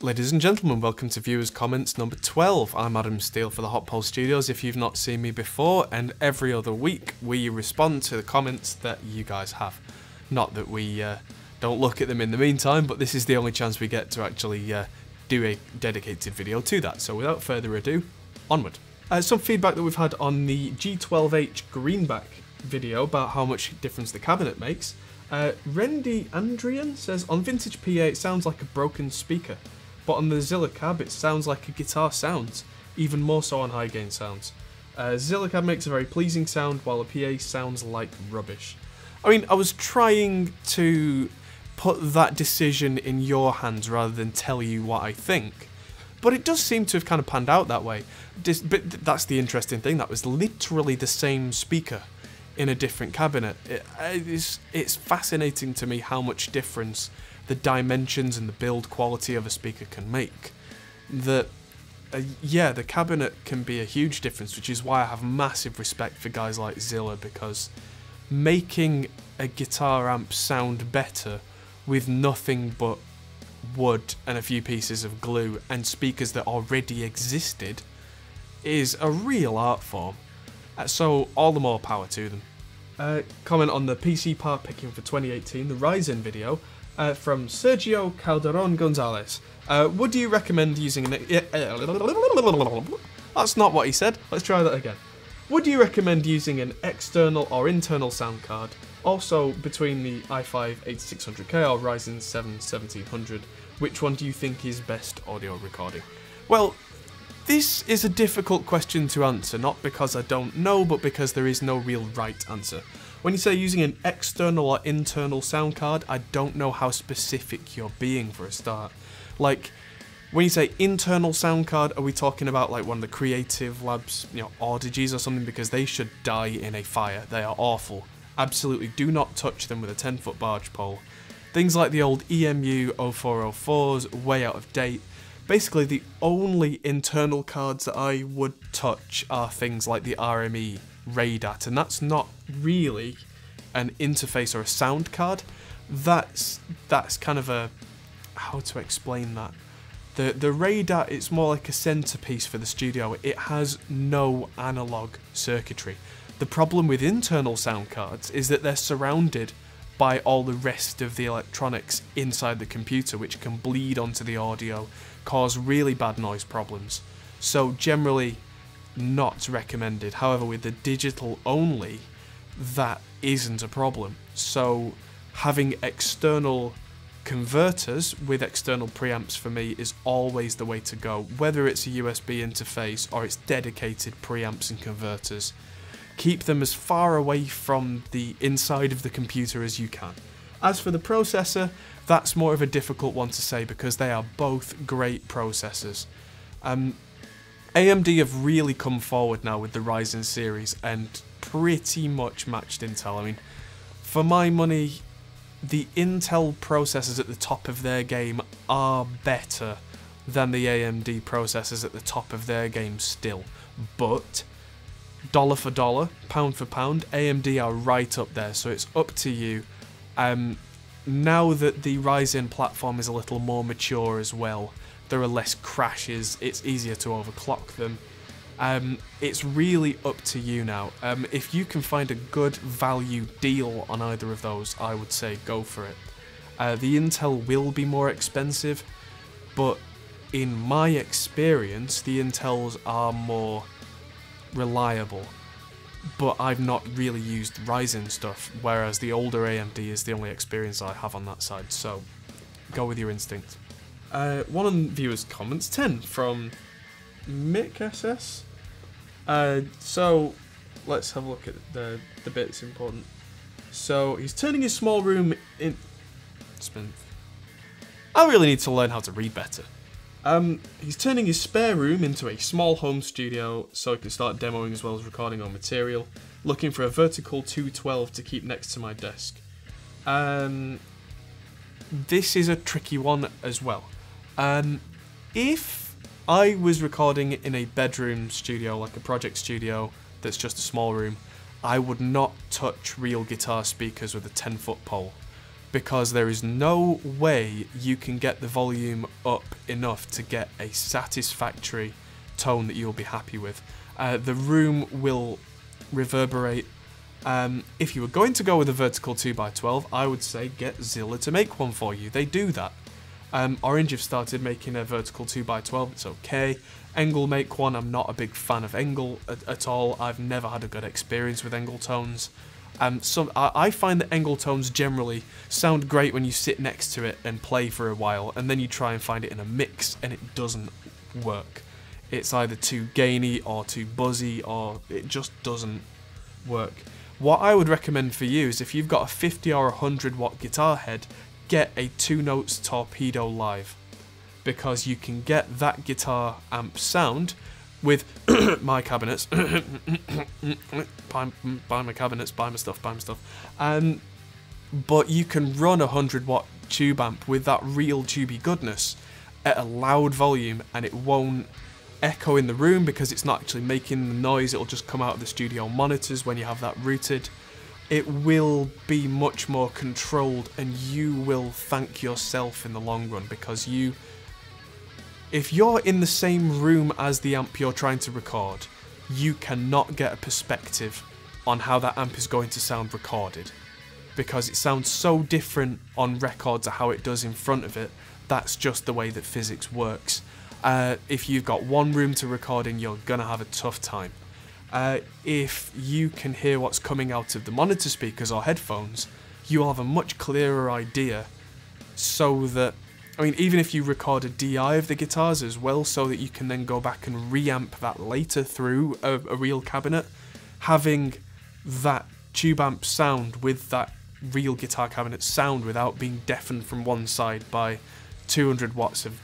Ladies and gentlemen, welcome to Viewers Comments number 12. I'm Adam Steele for the Hot Pole Studios if you've not seen me before, and every other week we respond to the comments that you guys have. Not that we don't look at them in the meantime, but this is the only chance we get to actually do a dedicated video to that. So without further ado, onward. Some feedback that we've had on the G12H Greenback video about how much difference the cabinet makes. Rendy Andrian says, on Vintage PA it sounds like a broken speaker, but on the Zilla Cab it sounds like a guitar sounds, even more so on high gain sounds. Zilla Cab makes a very pleasing sound while a PA sounds like rubbish. I mean, I was trying to put that decision in your hands rather than tell you what I think, but it does seem to have kind of panned out that way. But that's the interesting thing, that was literally the same speaker in a different cabinet. It's fascinating to me how much difference the dimensions and the build quality of a speaker can make. Yeah, the cabinet can be a huge difference, which is why I have massive respect for guys like Zilla, because making a guitar amp sound better with nothing but wood and a few pieces of glue and speakers that already existed is a real art form. So all the more power to them. Comment on the PC part picking for 2018, the Ryzen video, from Sergio Calderon Gonzalez. Would you recommend using an... That's not what he said. Let's try that again. Would you recommend using an external or internal sound card? Also, between the i5 8600K or Ryzen 7 1700, which one do you think is best audio recording? Well, this is a difficult question to answer, not because I don't know, but because there is no real right answer. When you say using an external or internal sound card, I don't know how specific you're being for a start. Like, when you say internal sound card, are we talking about like one of the Creative Labs, Audigies or something? Because they should die in a fire. They are awful. Absolutely do not touch them with a 10-foot barge pole. Things like the old EMU 0404s, way out of date. Basically, the only internal cards that I would touch are things like the RME RAIDAT, and that's not really an interface or a sound card. That's kind of a... how to explain that? The RAIDAT, it's more like a centerpiece for the studio. It has no analog circuitry. The problem with internal sound cards is that they're surrounded by all the rest of the electronics inside the computer, which can bleed onto the audio, cause really bad noise problems. So generally not recommended. However, with the digital only, that isn't a problem. So having external converters with external preamps for me is always the way to go, whether it's a USB interface or it's dedicated preamps and converters. Keep them as far away from the inside of the computer as you can. As for the processor, that's more of a difficult one to say because they are both great processors. AMD have really come forward now with the Ryzen series and pretty much matched Intel. I mean, for my money, the Intel processors at the top of their game are better than the AMD processors at the top of their game still, but dollar for dollar, pound for pound, AMD are right up there, so it's up to you. Now that the Ryzen platform is a little more mature as well, there are less crashes, it's easier to overclock them. It's really up to you now. If you can find a good value deal on either of those, I would say go for it. The Intel will be more expensive, but in my experience, the Intels are more reliable. But I've not really used Ryzen stuff, whereas the older AMD is the only experience I have on that side, so go with your instinct. One on viewers' comments, 10 from Mick SS. So let's have a look at the bits important. So he's turning his small room in... I really need to learn how to read better. He's turning his spare room into a small home studio so he can start demoing as well as recording on material. Looking for a vertical 212 to keep next to my desk. This is a tricky one as well. If I was recording in a bedroom studio, like a project studio that's just a small room, I would not touch real guitar speakers with a 10-foot pole. because there is no way you can get the volume up enough to get a satisfactory tone that you'll be happy with. The room will reverberate. If you were going to go with a vertical 2x12, I would say get Zilla to make one for you. They do that. Orange have started making a vertical 2x12, it's okay. Engel make one, I'm not a big fan of Engel at all. I've never had a good experience with Engel tones. I find that Engel tones generally sound great when you sit next to it and play for a while, and then you try and find it in a mix and it doesn't work. It's either too gainy or too buzzy, or it just doesn't work. What I would recommend for you is if you've got a 50 or 100 watt guitar head, get a 2 Notes Torpedo Live, because you can get that guitar amp sound with my cabinets. buy my cabinets, buy my stuff. But you can run a 100 watt tube amp with that real tubey goodness at a loud volume, and it won't echo in the room because it's not actually making the noise. It'll just come out of the studio monitors when you have that routed. It will be much more controlled, and you will thank yourself in the long run, because if you're in the same room as the amp you're trying to record, you cannot get a perspective on how that amp is going to sound recorded, because it sounds so different on record to how it does in front of it. That's just the way that physics works. If you've got one room to record in, you're gonna have a tough time. If you can hear what's coming out of the monitor speakers or headphones, you'll have a much clearer idea, so that, I mean, even if you record a DI of the guitars as well, so that you can then go back and reamp that later through a real cabinet, having that tube amp sound with that real guitar cabinet sound without being deafened from one side by 200 watts of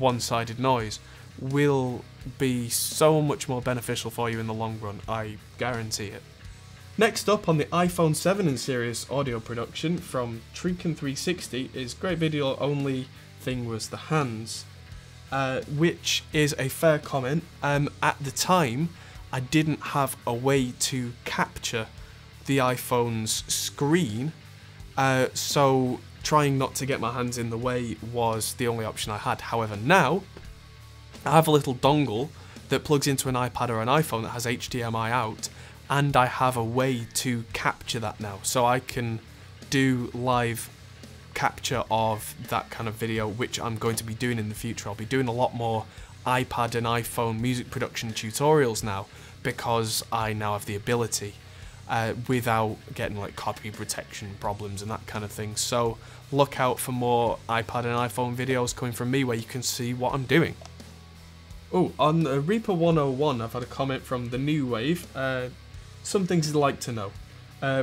one-sided noise will be so much more beneficial for you in the long run, I guarantee it. Next up on the iPhone 7 and series audio production from Trinken360 is great video, only thing was the hands, which is a fair comment. At the time, I didn't have a way to capture the iPhone's screen, so trying not to get my hands in the way was the only option I had. However, now I have a little dongle that plugs into an iPad or an iPhone that has HDMI out, and I have a way to capture that now. So I can do live capture of that kind of video, which I'm going to be doing in the future. I'll be doing a lot more iPad and iPhone music production tutorials now, because I now have the ability. Without getting like copy protection problems and that kind of thing. So look out for more iPad and iPhone videos coming from me where you can see what I'm doing. Oh, on Reaper 101 I've had a comment from the New Wave. Some things you'd like to know.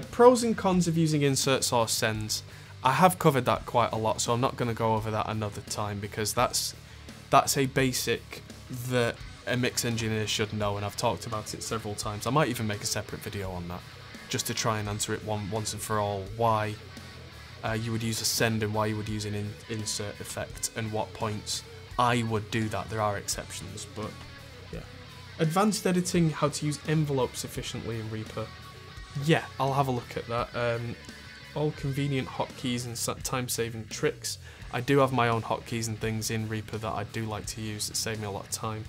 Pros and cons of using inserts or sends. I have covered that quite a lot, so I'm not going to go over that another time, because that's a basic that a mix engineer should know, and I've talked about it several times. I might even make a separate video on that, just to try and answer it once and for all, why you would use a send and why you would use an insert effect, and what points I would do that. There are exceptions, but yeah. Advanced editing, how to use envelopes efficiently in Reaper. Yeah, I'll have a look at that. All convenient hotkeys and time-saving tricks. I do have my own hotkeys and things in Reaper that I do like to use that save me a lot of time.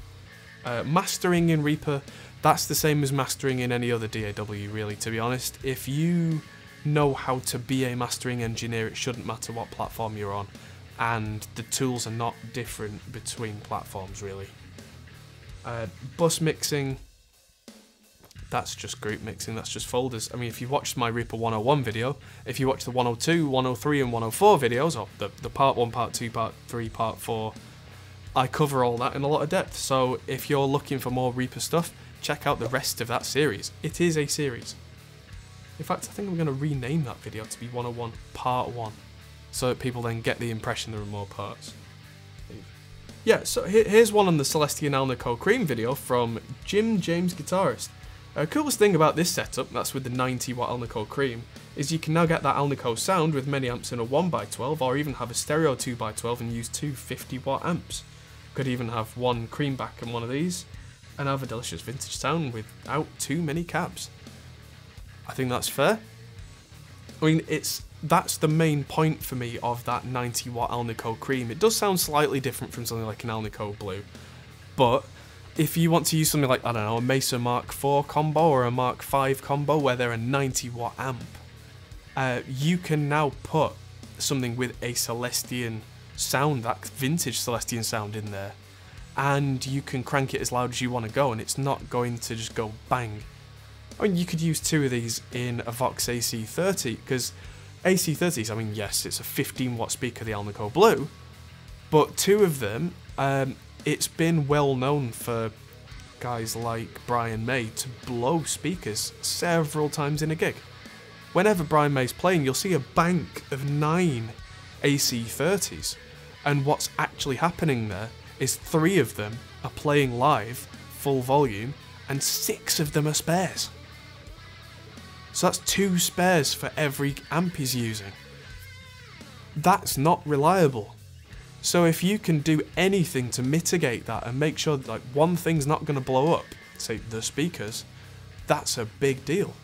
Mastering in Reaper, that's the same as mastering in any other DAW, really, to be honest. If you know how to be a mastering engineer, it shouldn't matter what platform you're on, and the tools are not different between platforms, really. Bus mixing, that's just group mixing, that's just folders. I mean, if you watched my Reaper 101 video, if you watch the 102, 103 and 104 videos, or the part 1, part 2, part 3, part 4, I cover all that in a lot of depth. So if you're looking for more Reaper stuff, check out the rest of that series. It is a series. In fact, I think I'm going to rename that video to be 101 Part 1, so that people then get the impression there are more parts. Yeah, so here's one on the Celestion Alnico Cream video from Jim James Guitarist. Coolest thing about this setup, that's with the 90 watt Alnico Cream, is you can now get that Alnico sound with many amps in a 1x12, or even have a stereo 2x12 and use two 50 watt amps. Could even have one cream back and one of these, and have a delicious vintage sound without too many cabs. I think that's fair. I mean, it's that's the main point for me of that 90 watt Alnico Cream. It does sound slightly different from something like an Alnico Blue, but if you want to use something like, I don't know, a Mesa Mark IV combo or a Mark V combo where they're a 90 watt amp, you can now put something with a Celestion sound, that vintage Celestion sound in there, and you can crank it as loud as you want to go, and it's not going to just go bang. I mean, you could use two of these in a Vox AC30, because AC30s, I mean, yes, it's a 15 watt speaker, the Alnico Blue, but two of them, it's been well known for guys like Brian May to blow speakers several times in a gig. Whenever Brian May's playing, you'll see a bank of 9 AC30s, and what's actually happening there is 3 of them are playing live, full volume, and 6 of them are spares. So that's 2 spares for every amp he's using. That's not reliable. So if you can do anything to mitigate that and make sure that like one thing's not going to blow up, say the speakers, that's a big deal.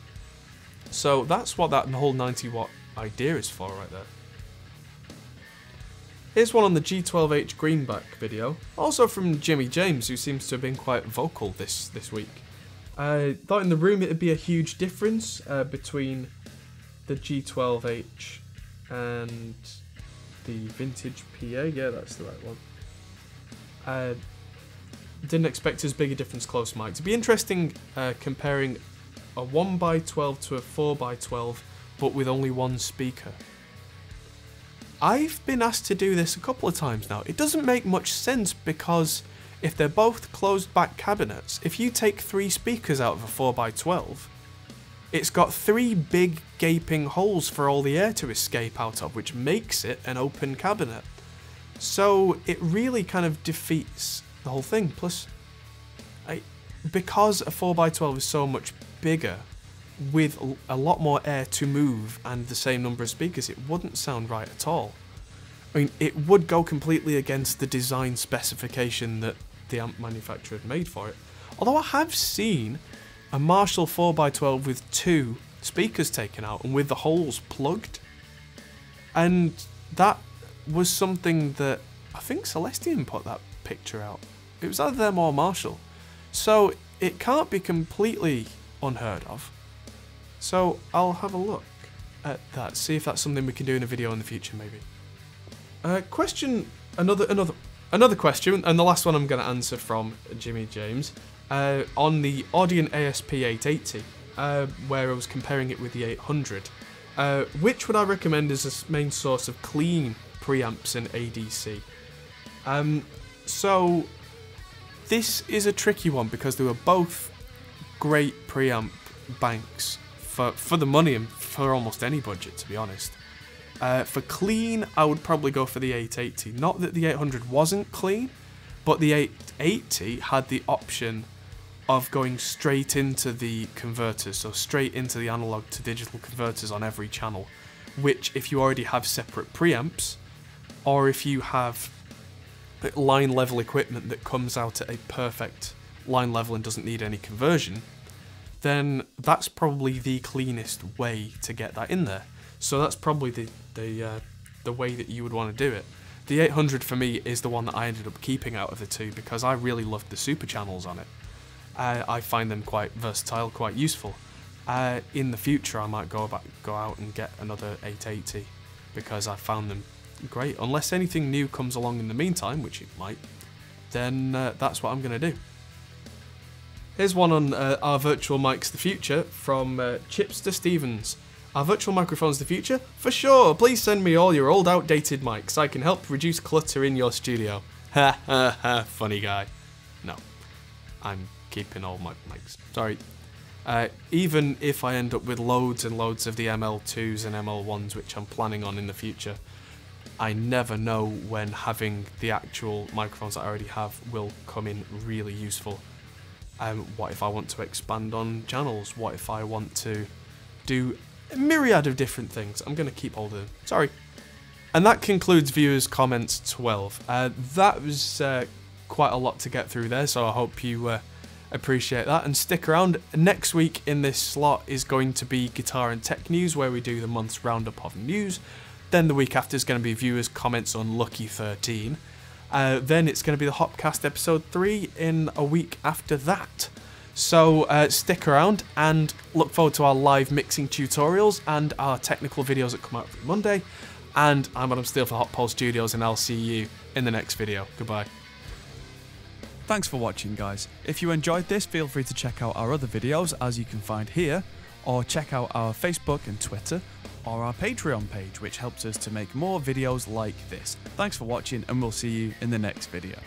So that's what that whole 90 watt idea is for right there. Here's one on the G12H Greenback video, also from Jimmy James, who seems to have been quite vocal this week. I thought in the room it would be a huge difference between the G12H and the vintage PA. Yeah, that's the right one. Didn't expect as big a difference close mic. It'd be interesting comparing a 1x12 to a 4x12, but with only one speaker. I've been asked to do this a couple of times now. It doesn't make much sense because if they're both closed back cabinets, if you take 3 speakers out of a 4x12, it's got 3 big gaping holes for all the air to escape out of, which makes it an open cabinet. So it really kind of defeats the whole thing. Plus, because a 4x12 is so much bigger, with a lot more air to move and the same number of speakers, it wouldn't sound right at all. I mean, it would go completely against the design specification that the amp manufacturer had made for it. Although I have seen a Marshall 4x12 with 2 speakers taken out and with the holes plugged. And that was something that I think Celestion put that picture out. It was either them or Marshall. So it can't be completely unheard of. So I'll have a look at that, see if that's something we can do in a video in the future maybe. Another question, and the last one I'm going to answer from Jimmy James, on the Audion ASP880, where I was comparing it with the 800. Which would I recommend as a main source of clean preamps in ADC? So this is a tricky one because they were both great preamp banks for the money and for almost any budget, to be honest. For clean, I would probably go for the 880. Not that the 800 wasn't clean, but the 880 had the option of going straight into the converters, so straight into the analog to digital converters on every channel, which if you already have separate preamps, or if you have line level equipment that comes out at a perfect line level and doesn't need any conversion, then that's probably the cleanest way to get that in there. So that's probably the way that you would want to do it. The 800 for me is the one that I ended up keeping out of the two because I really loved the super channels on it. I find them quite versatile, quite useful. In the future I might go out and get another 880 because I found them great. Unless anything new comes along in the meantime, which it might, then that's what I'm going to do. Here's one on our virtual mics the future from Chipster Stevens. Are virtual microphones the future? For sure, please send me all your old outdated mics. I can help reduce clutter in your studio. Ha ha ha, funny guy. No, I'm keeping all my mics. Sorry. Even if I end up with loads and loads of the ML2s and ML1s, which I'm planning on in the future, I never know when having the actual microphones that I already have will come in really useful. What if I want to expand on channels? What if I want to do a myriad of different things? I'm going to keep hold of them. Sorry. And that concludes viewers' comments 12. That was quite a lot to get through there, so I hope you Appreciate that, and stick around. Next week in this slot is going to be Guitar and Tech News, where we do the month's roundup of news. Then the week after is going to be viewers' comments on Lucky 13. Then it's going to be the Hopcast episode 3 in a week after that. So stick around and look forward to our live mixing tutorials and our technical videos that come out every Monday. And I'm Adam Steele for Hot Pole Studios, and I'll see you in the next video. Goodbye. Thanks for watching, guys. If you enjoyed this, feel free to check out our other videos, as you can find here, or check out our Facebook and Twitter, or our Patreon page, which helps us to make more videos like this. Thanks for watching, and we'll see you in the next video.